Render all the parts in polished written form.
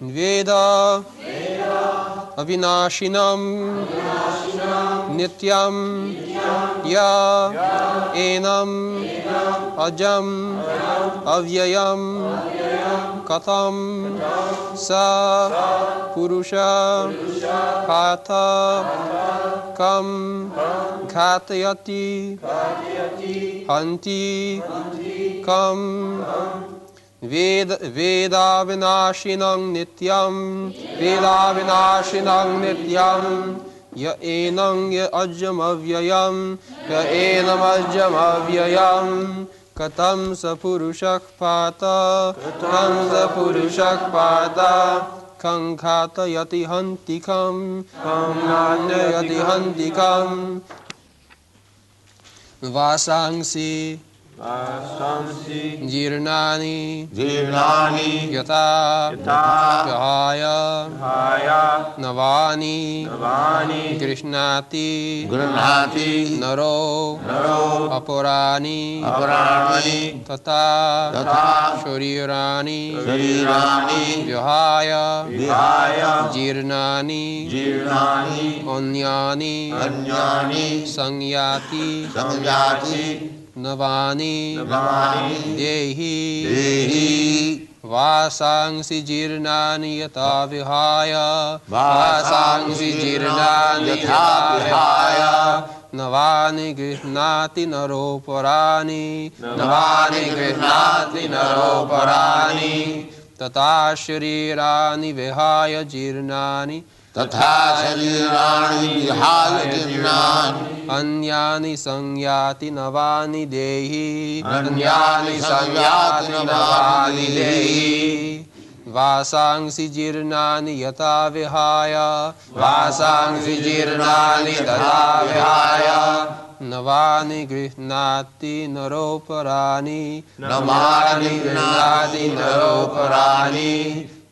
Veda avinashinam nityam ya enam ajam avyayam katham sa purusha pata kam ghatayati hanti kam Veda vinashinam nityam ya enam ya ajam avyayam katam sa purushak pata kankata yati hantikam vasangsi Jirnani Yata Jahaya Navani Krishnati Naro Apurani Tata Sharirani Jahaya Jirnani Anyani Sangyati Navani Dehi Vasangsi Jirnani Yata Vihaya Navani Grihnati Naropurani Tata Sharirani Vihaya Jirnani Anyani Sangyati Navani Dehi Vasangsi Jirnani Yata Vihaya Navani Grihnati Naropurani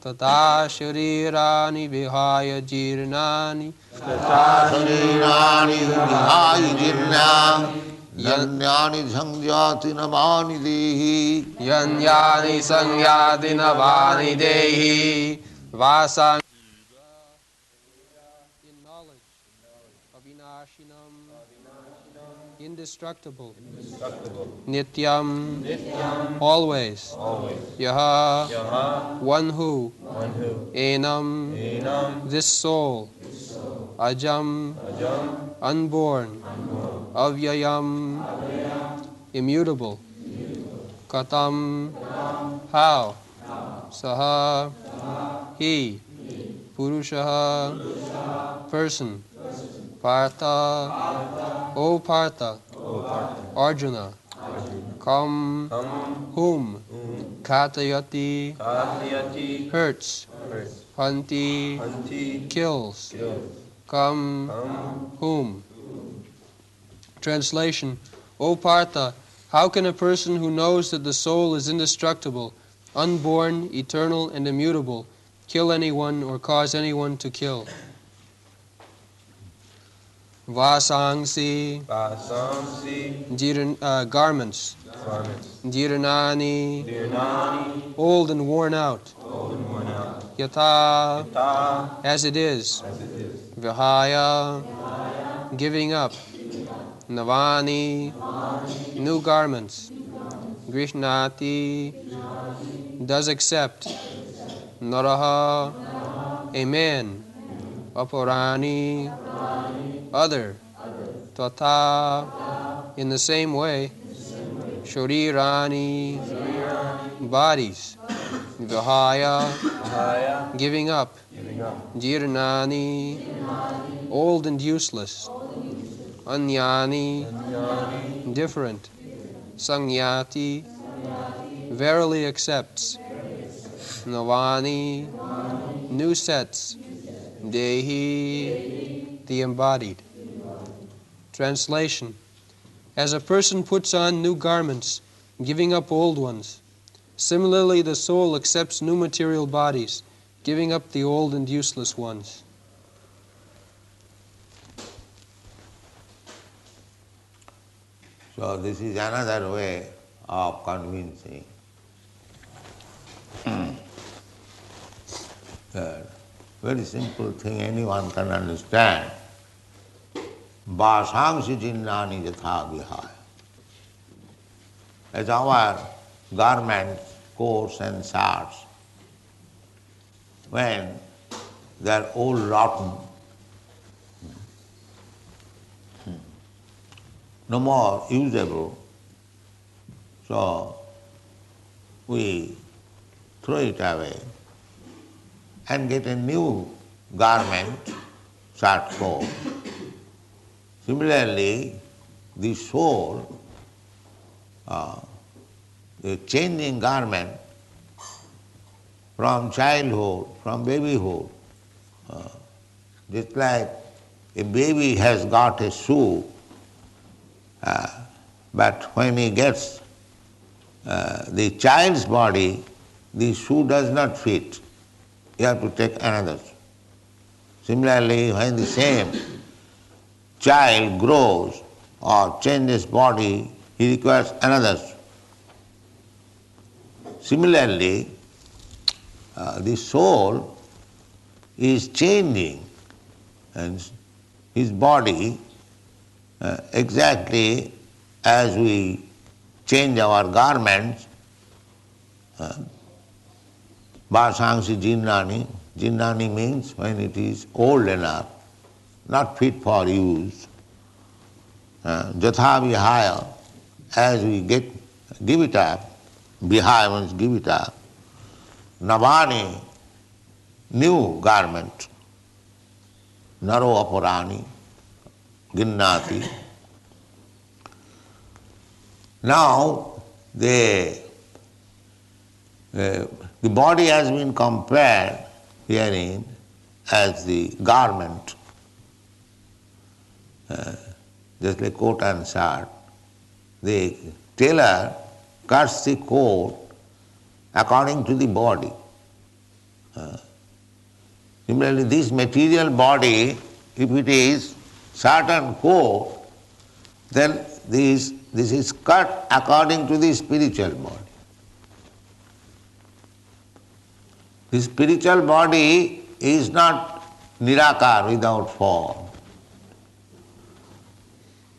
Tata Sharirani Vihaya Jirnani Yanyani Sangyati Navani Dehi Vasang in knowledge Avinashinam indestructible Nityam always Yaha one who Enam this soul Ajam unborn Avyayam immutable Katam how Saha he Purushaha person Partha O Partha Arjuna Kam whom Katayati hurts Hanti kills Kam whom. Translation. O Partha, how can a person who knows that the soul is indestructible, unborn, eternal, and immutable, kill anyone or cause anyone to kill? Vasangsi garments. Jirnani old and worn out. Yata as it is. Vihaya giving up. Navani new garments. Grihnati does accept. Naraha a man. Apurani other. Tata in the same way. Sharirani bodies. Vihaya giving up. Jirnani old and useless. Anyani different. Sangyati verily accepts. Navani new sets. Dehi the embodied. Translation. As a person puts on new garments, giving up old ones, similarly the soul accepts new material bodies, giving up the old and useless ones. So this is another way of convincing. very simple thing anyone can understand. Vasangsi jinnani yatha vihaya. As our garments, coats and shirts, when they are all rotten, no more usable, so we throw it away and get a new garment, shirt, coat. Similarly, the soul, the changing garment from childhood, from babyhood, just like a baby has got a shoe, but when he gets the child's body, the shoe does not fit. You have to take another. Similarly, when the same child grows or changes body, he requires another. Similarly, the soul is changing and his body exactly as we change our garments. Vasangsi jinnani. Jinnani means when it is old enough, not fit for use. Jatha vihaya, as we give it up, vihaya means give it up. Navani, new garment. Naro aparani, ginnati. Now the body has been compared herein as the garment, just like coat and shirt. The tailor cuts the coat according to the body. Similarly, this material body, if it is certain coat, then this is cut according to the spiritual body. The spiritual body is not nirakar, without form.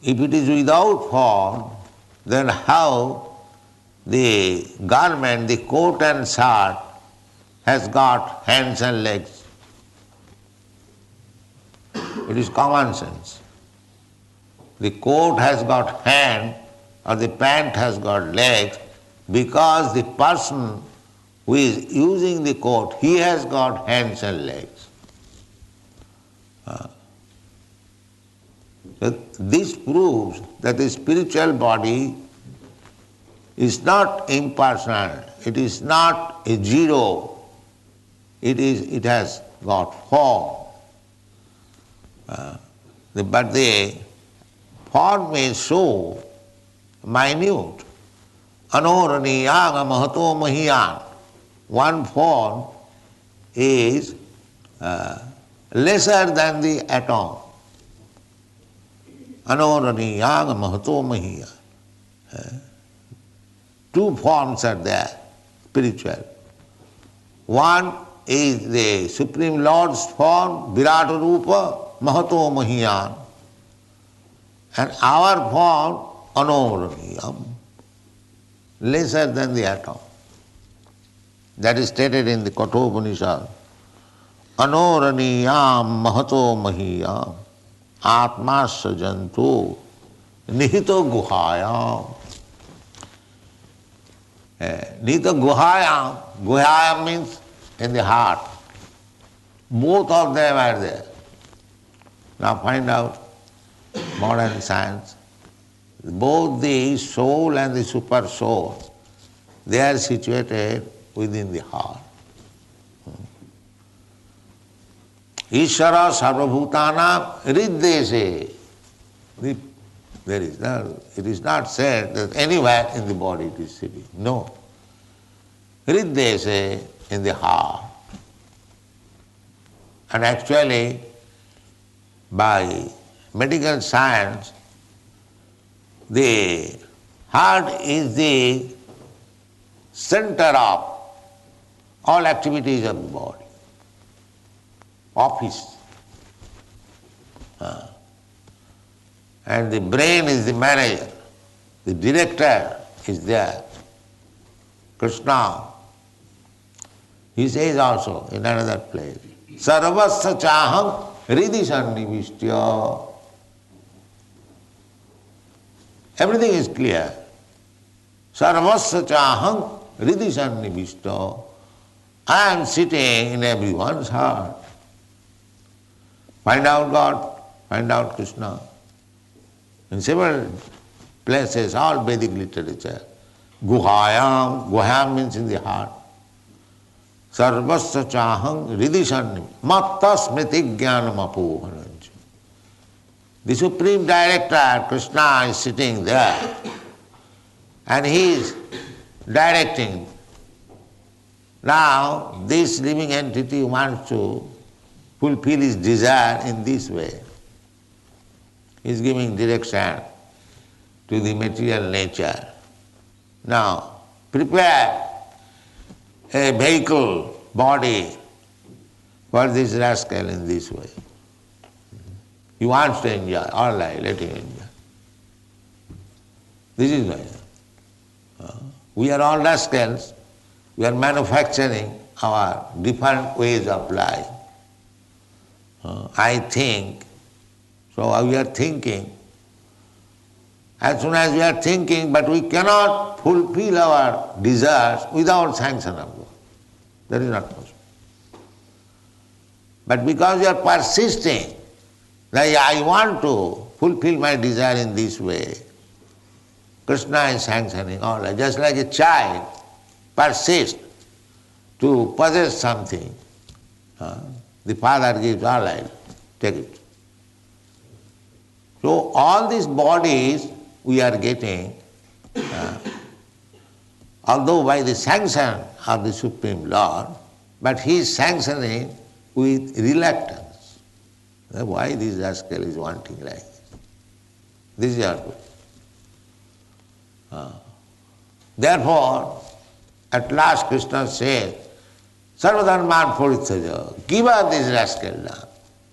If it is without form, then how the garment, the coat and shirt has got hands and legs? It is common sense. The coat has got hand or the pant has got legs because the person who is using the coat, he has got hands and legs. This proves that the spiritual body is not impersonal, it is not a zero, it has got form. But the form is so minute. Anoraniyanga mahato mahiyan. One form is lesser than the atom. Anoraniyanga mahato mahiyan. Two forms are there, spiritual. One is the Supreme Lord's form, Virata Rupa, Mahato Mahiyan. And our form, Anoraniyam, lesser than the atom. That is stated in the Kathopanishad. Anoraniyam Mahato Mahiyam, Atmasya Jantu, Nihito Guhayam. Nihito Guhayam, Guhayam means in the heart. Both of them are there. Now find out, modern science, both the soul and the super soul, they are situated within the heart. Ishvara sarvabhutanam riddese. It is not said that anywhere in the body it is sitting. No. Riddese, in the heart. And actually, by medical science, the heart is the center of all activities of the body. office. And the brain is the manager. The director is there. Krishna. He says also in another place, Sarvasya chaham hridi sannivistya. Everything is clear. Sarvasya chaham hridi sannivistya. I am sitting in everyone's heart. Find out God, find out Krishna. In several places, all Vedic literature, guhayam, guhayam means in the heart. Sarvasya chaham hridi sannivistya. Matta smriti jnanam apohanancha. The Supreme Director, Krishna, is sitting there and he is directing. Now, this living entity wants to fulfill his desire in this way. He is giving direction to the material nature. Now, prepare a vehicle, body for this rascal in this way. He wants to enjoy, all right, let him enjoy. This is why we are all rascals. We are manufacturing our different ways of life. I think, so we are thinking. As soon as we are thinking, but we cannot fulfill our desires without sanction of God. That is not possible. But because we are persisting, that I want to fulfill my desire in this way, Krishna is sanctioning all right. Just like a child persists to possess something, the father gives, all right, take it. So all these bodies we are getting, although by the sanction of the Supreme Lord, but he is sanctioning with reluctance. Why this rascal is wanting like this? This is our question. Therefore, at last Krishna says, Sarvadharman Parityaja, give up this rascal now.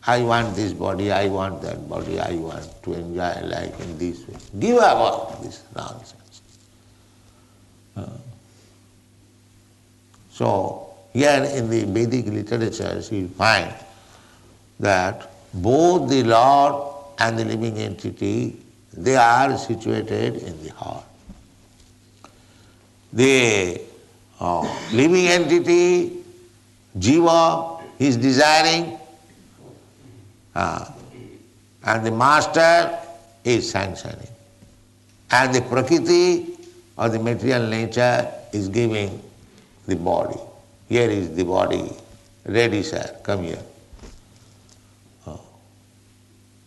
I want this body, I want that body, I want to enjoy life in this way. Give up all this nonsense. So, here in the Vedic literatures you find that both the Lord and the living entity, they are situated in the heart. The living entity, Jiva, is desiring, and the master is sanctioning. And the Prakriti or the material nature is giving the body. Here is the body. Ready, sir, come here.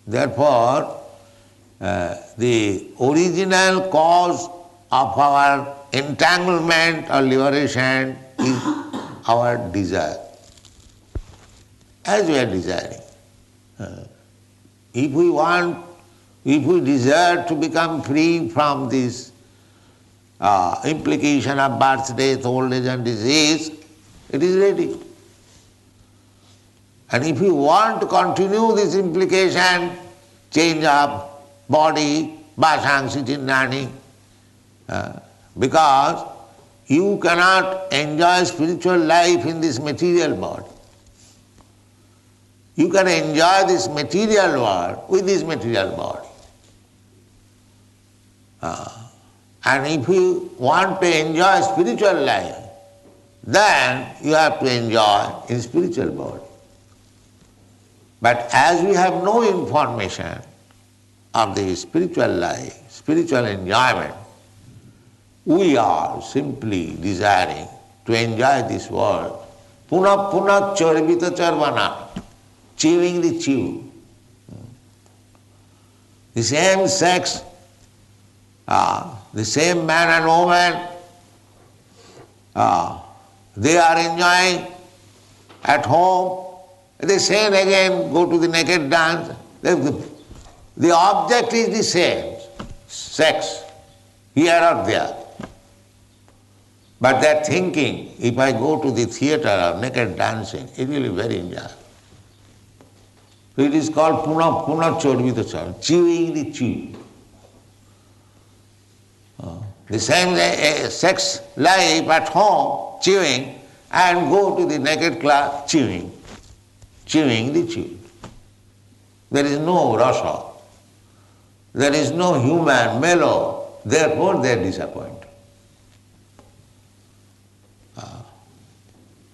Therefore, the original cause of our entanglement or liberation is our desire. As we are desiring. If we desire to become free from this implication of birth, death, old age and disease, it is ready. And if you want to continue this implication, change of body, vasangsi chinnani, because you cannot enjoy spiritual life in this material body. You can enjoy this material world with this material body. And if you want to enjoy spiritual life, then you have to enjoy in spiritual body. But as we have no information of the spiritual life, spiritual enjoyment, we are simply desiring to enjoy this world. Puna puna charvita charvana, chewing the chew. The same sex, the same man and woman, they are enjoying at home. They say again, go to the naked dance. The object is the same, sex, here or there. But they are thinking, if I go to the theatre of naked dancing, it will be very enjoyable. So it is called puna chodvita char, chewing the chew. The same sex life at home, chewing, and go to the naked class, chewing the chew. There is no rasa. There is no human mellow. Therefore they are disappointed.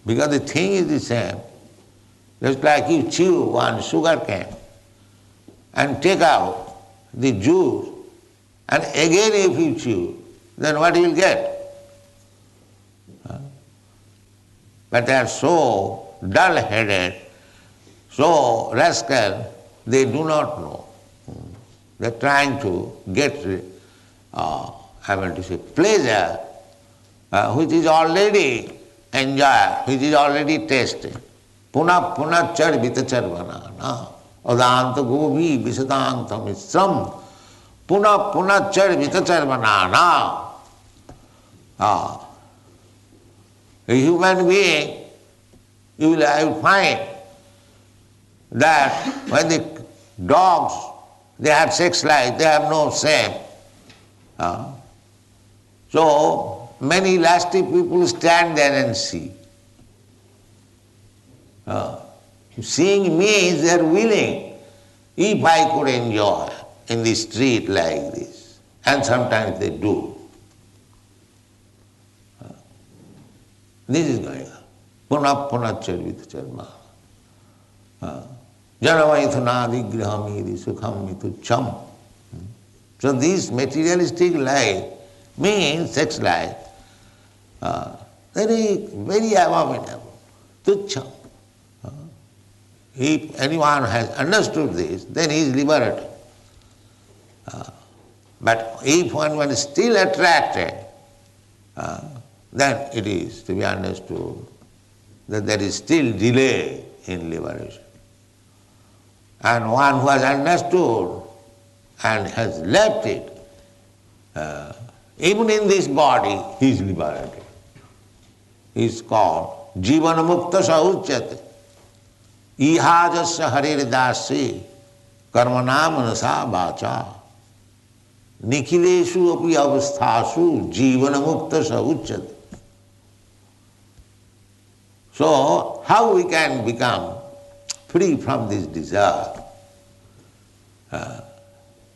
Because the thing is the same. Just like you chew one sugar cane and take out the juice, and again if you chew, then what you will get? But they are so dull-headed, so rascal, they do not know. They are trying to get, pleasure, which is already enjoyed, which is already tasted. Puna char vitachar banana, adanta govi visadanta misram, puna char vitachar banana. A human being, you will find that when the dogs, they have sex life, they have no shame. So many lusty people stand there and see. Seeing means they are willing. If I could enjoy in the street like this, and sometimes they do. This is going on. Puna charvita charma. Janavaithana vigrahamidi sukham mitucham. So this materialistic life means sex life, very abominable, tucham. If anyone has understood this, then he is liberated. But if one is still attracted, then it is to be understood that there is still delay in liberation. And one who has understood and has left it, even in this body, he is liberated. He is called Jivana Mukta Sahuchyate. Ihajasya harir dasi karmana manasa vacha nikhileshu api avasthasu jivana mukta sahuchyate. So, how we can become free from this desire? Ihajasya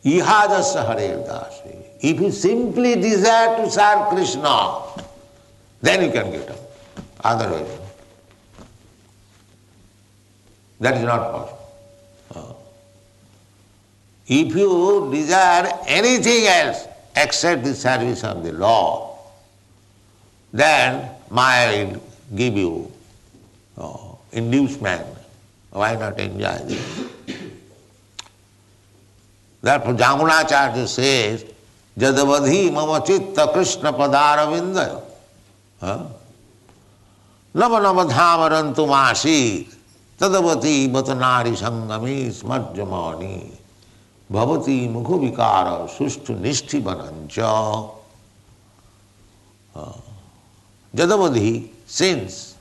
harir dasi. If you simply desire to serve Krishna, then you can get up. Otherwise, that is not possible. If you desire anything else except the service of the Lord, then Maya will give you inducement. Why not enjoy this? Therefore Jamunacharya says, Jadavadhi mama chitta Krishna padaravinda Nava nava dhamarantu masi Tadavati batanari sangami smarjamani bhavati mukhu vikara sushtu nishti banancha. Jadavadhi, since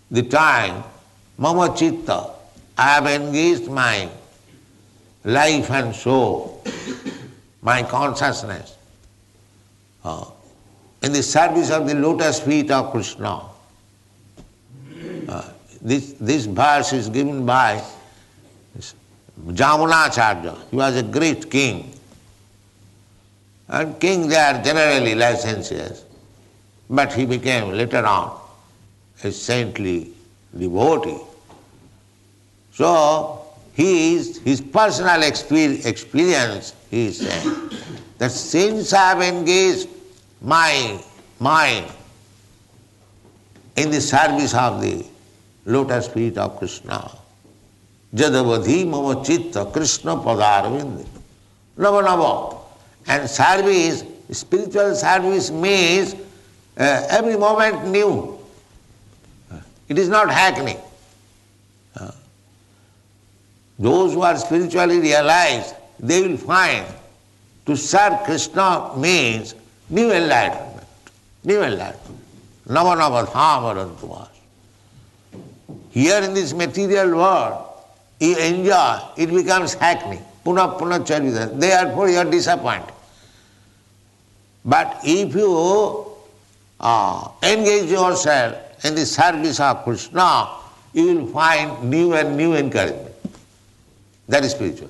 the time mama chitta, I have engaged my life and soul, my consciousness, in the service of the lotus feet of Krishna. This verse is given by Jamunacharya. He was a great king. And kings, they are generally licentious. But he became later on a saintly devotee. So, his personal experience, he is saying, that since I have engaged my mind in the service of the lotus feet of Krishna, Jadavadhi mama chitta Krishna padarvindi. Nava nava. And service, spiritual service means every moment new. It is not hackneyed. Those who are spiritually realized, they will find to serve Krishna means new enlightenment. New enlightenment. Nava nava dhamarantumas. Here in this material world, you enjoy, it becomes hackney. Puna puna charita. Therefore you are disappointed. But if you engage yourself in the service of Krishna, you will find new and new encouragement. That is spiritual.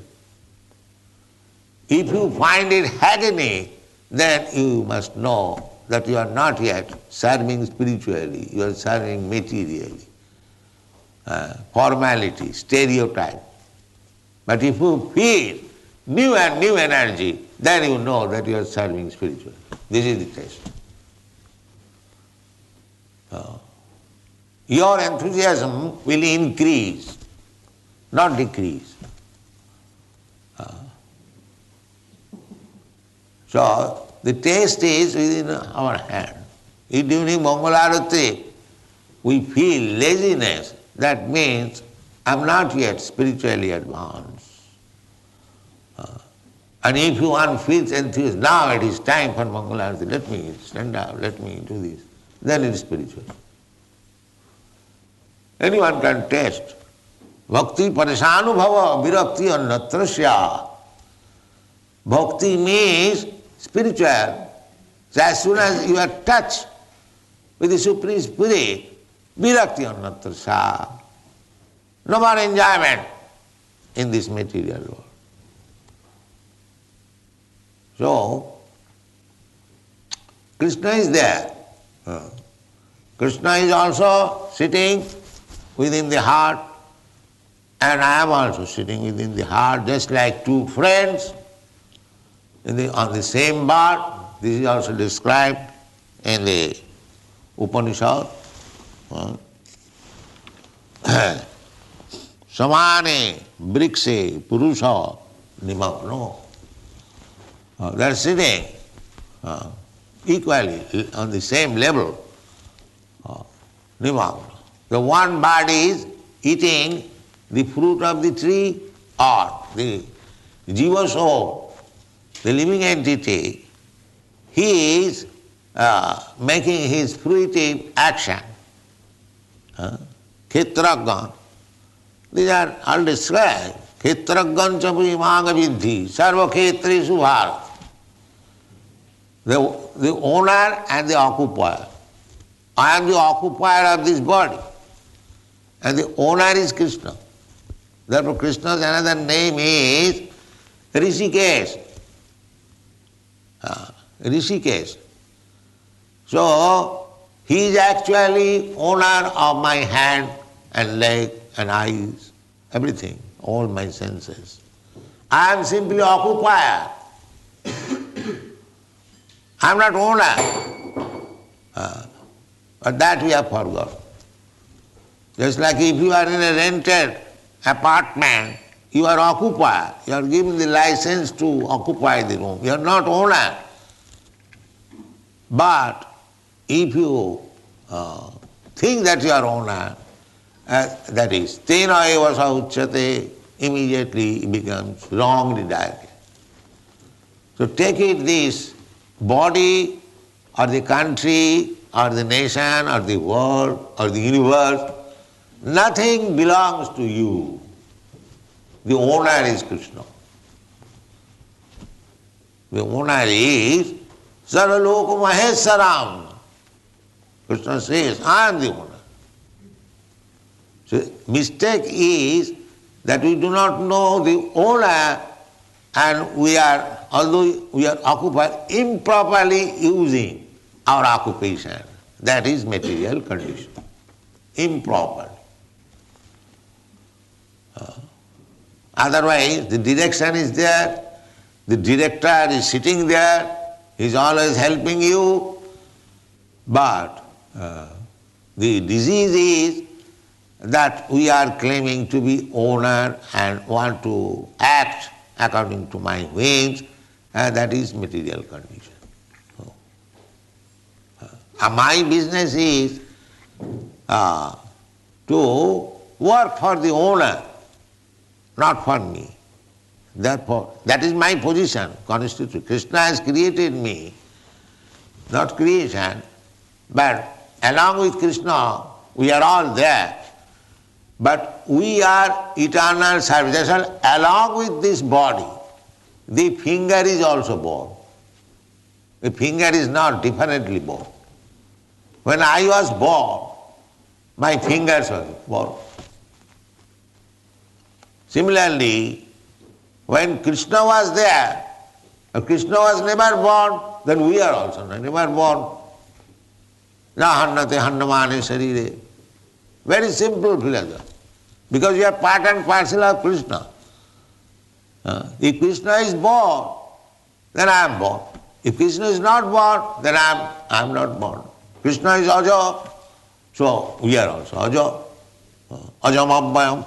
If you find it agony, then you must know that you are not yet serving spiritually, you are serving materially. Formality, stereotype. But if you feel new and new energy, then you know that you are serving spiritually. This is the test. Your enthusiasm will increase, not decrease. So the taste is within our hand. If during Mangalarati we feel laziness, that means I'm not yet spiritually advanced. And if one feels enthused, now it is time for Mangalarati, let me stand up, let me do this, then it is spiritual. Anyone can taste. Bhakti parishanubhava virakti annatrasya. Bhakti means spiritual. So as soon as you are touched with the Supreme Spirit, virakti annatrasya. No more enjoyment in this material world. So, Krishna is there. Krishna is also sitting within the heart, and I am also sitting within the heart, just like two friends on the same bar. This is also described in the Upanishad. Samane brikse purusha nimagno. They are sitting equally on the same level. Nimagno. The one body is eating the fruit of the tree, or the jiva soul, the living entity, he is making his fruitive action. Khetragan. These are all described. Khetragan chapi maga vidhi, sarva khetresu bharat. The owner and the occupier. I am the occupier of this body, and the owner is Krishna. Therefore Krishna's another name is Rishikesh. Rishikesh. So he is actually owner of my hand and leg and eyes, everything, all my senses. I am simply occupier. I am not owner. But that we have forgotten. Just like if you are in a rented apartment, you are occupier. You are given the license to occupy the room. You are not owner. But if you think that you are owner, that is, tena eva sa uchyate, immediately it becomes wrongly directed. So take it, this body or the country or the nation or the world or the universe, nothing belongs to you. The owner is Krishna. The owner is Saraloka Maheswaram. Krishna says, I am the owner. So mistake is that we do not know the owner, and we are, although we are occupied, improperly using our occupation. That is material condition. Improperly. Otherwise, the direction is there, the director is sitting there, he is always helping you, but the disease is that we are claiming to be owner and want to act according to my whims, and that is material condition. My business is to work for the owner, not for me. Therefore, that is my position, constituted. Krishna has created me, not creation, but along with Krishna, we are all there. But we are eternal service. That's why along with this body, the finger is also born. The finger is not differently born. When I was born, my fingers were born. Similarly, when Krishna was there, if Krishna was never born, then we are also never born. Na hannate hannamane sarire. Very simple philosophy. Because you are part and parcel of Krishna. If Krishna is born, then I am born. If Krishna is not born, then I am not born. Krishna is aja, so we are also aja. Ajam abhayam.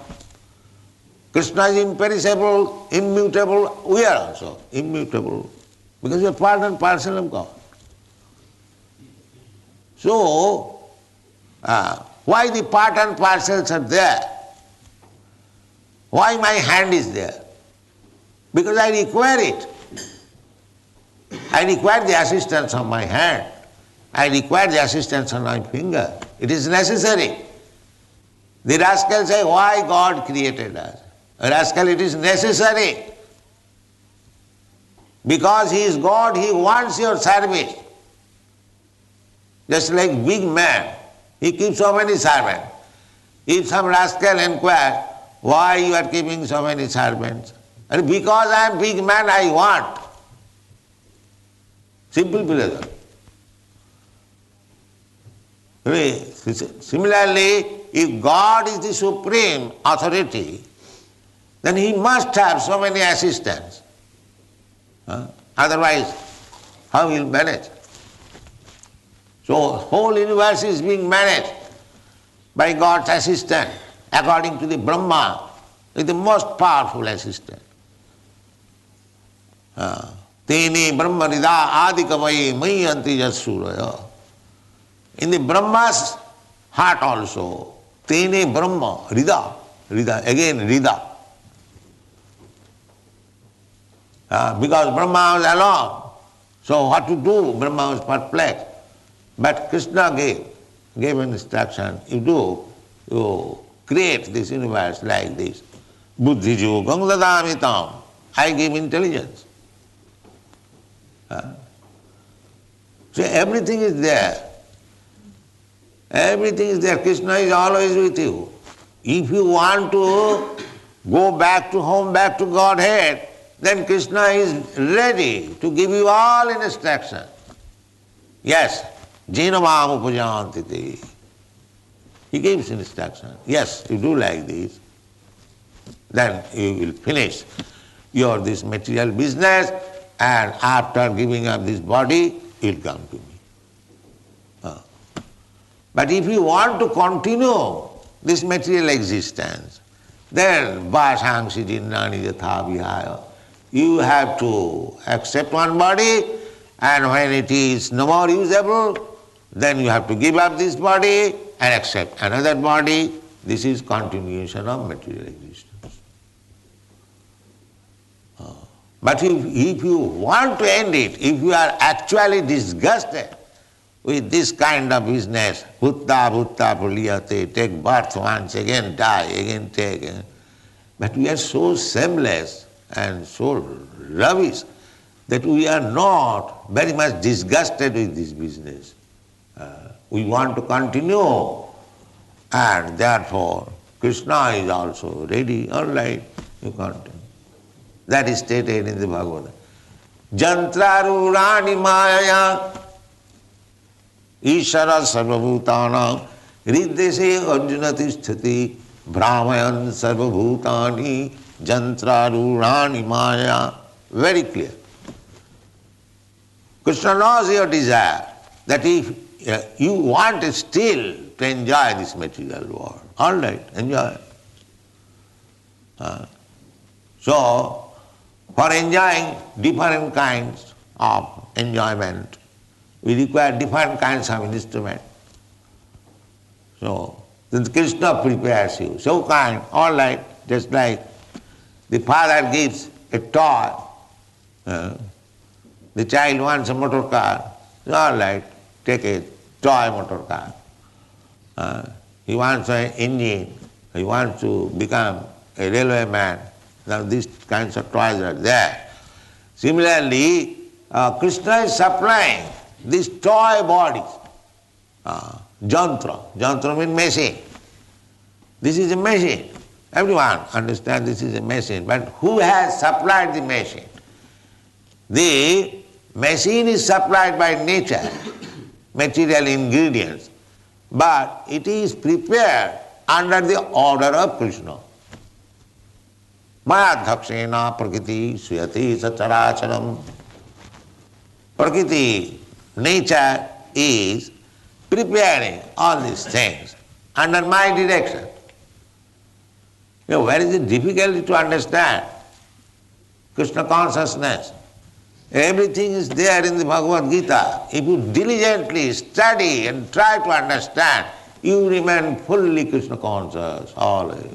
Krishna is imperishable, immutable, we are also immutable. Because we are part and parcel of God. So, why the part and parcels are there? Why my hand is there? Because I require it. I require the assistance of my hand. I require the assistance of my finger. It is necessary. The rascal say, why God created us? Rascal, it is necessary. Because He is God, He wants your service. Just like big man, he keeps so many servants. If some rascal inquires, why you are keeping so many servants? And because I am big man, I want. Simple philosophy. Similarly, if God is the supreme authority, then He must have so many assistants. Otherwise, how will He manage? So, whole universe is being managed by God's assistant, according to the Brahma, is the most powerful assistant. Tene Brahma Rida Adikavai Mayanti Jasuraya. In the Brahma's heart also, Tene Brahma Rida, again Rida. Because Brahma was alone, so what to do? Brahma was perplexed. But Krishna gave an instruction, you create this universe like this. Buddhiju Gangdadamitam. I give intelligence. So everything is there. Everything is there. Krishna is always with you. If you want to go back to home, back to Godhead, then Krishna is ready to give you all instruction. Yes, Jinamam Upajantiti. He gives instruction. Yes, you do like this, then you will finish your this material business, and after giving up this body, you will come to me. But if you want to continue this material existence, then Vasangsi Jinnani Yatha Vihaya. You have to accept one body, and when it is no more usable, then you have to give up this body and accept another body. This is continuation of material existence. But if you want to end it, if you are actually disgusted with this kind of business, bhutta praliyate, take birth once, again die, again take. But we are so shameless and so rubbish that we are not very much disgusted with this business. We want to continue, and therefore Krishna is also ready. All right, you continue. That is stated in the Bhagavad. Jantrarurani maya Ishara sarvabhutana riddese arjuna tisthati brahmayan sarvabhutani jantrarurani maya. Very clear. Krishna knows your desire, that if you want still to enjoy this material world, all right, enjoy. So, for enjoying different kinds of enjoyment, we require different kinds of instruments. So, Krishna prepares you. So kind, all right, just like the father gives a toy. The child wants a motor car. All right, take a toy motor car. He wants an engine. You want to become a railway man, now these kinds of toys are there. Similarly, Krishna is supplying these toy bodies. Jantra. Jantra means machine. This is a machine. Everyone understands this is a machine. But who has supplied the machine? The machine is supplied by nature, material ingredients, but it is prepared under the order of Krishna. Mayadhakshena prakriti suyati sacharacharam. Prakriti, nature, is preparing all these things under my direction. You know, where is the difficulty to understand Krishna consciousness? Everything is there in the Bhagavad Gita. If you diligently study and try to understand, you remain fully Krishna conscious always.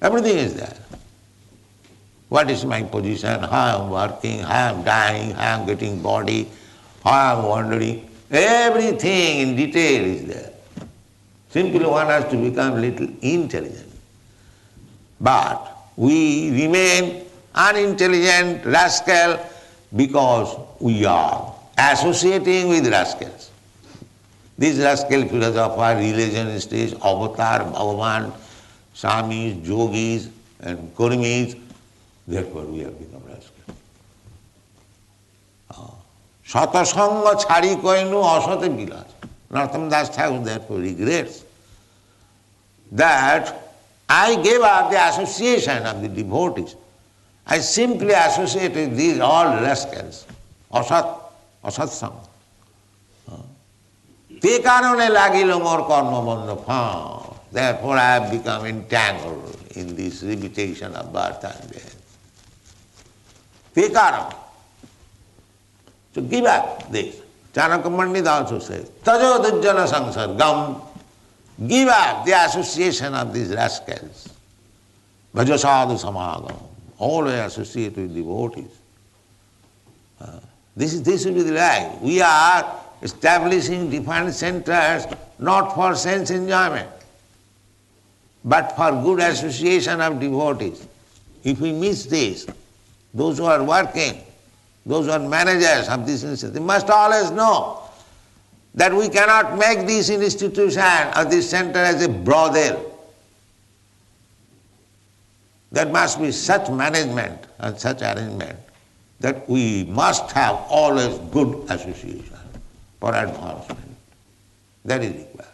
Everything is there. What is my position, how I am working, how I am dying, how I am getting body, how I am wandering. Everything in detail is there. Simply one has to become a little intelligent. But we remain unintelligent rascal because we are associating with rascals. These rascal philosophers, religionists, avatar, Bhagavan, Swamis, yogis and kurmis, therefore we have become rascals. Satasanga chari koinu asate bilas. Narottam Das Thakur therefore regrets that I gave up the association of the devotees. I simply associated these all rascals, asat sangha. Te karone lagilo mor karma bandha phao. Therefore I have become entangled in this repetition of birth and death. Te karone. So give up this. Chanakya Pandit also says, Tajo dujjana sangsargam. Give up the association of these rascals. Bhaja sadhu samagam. Always associate with devotees. This is the life. We are establishing different centers not for sense enjoyment, but for good association of devotees. If we miss this, those who are working, those who are managers of this institution, they must always know that we cannot make this institution or this center as a brothel. There must be such management and such arrangement that we must have always good association for advancement. That is required.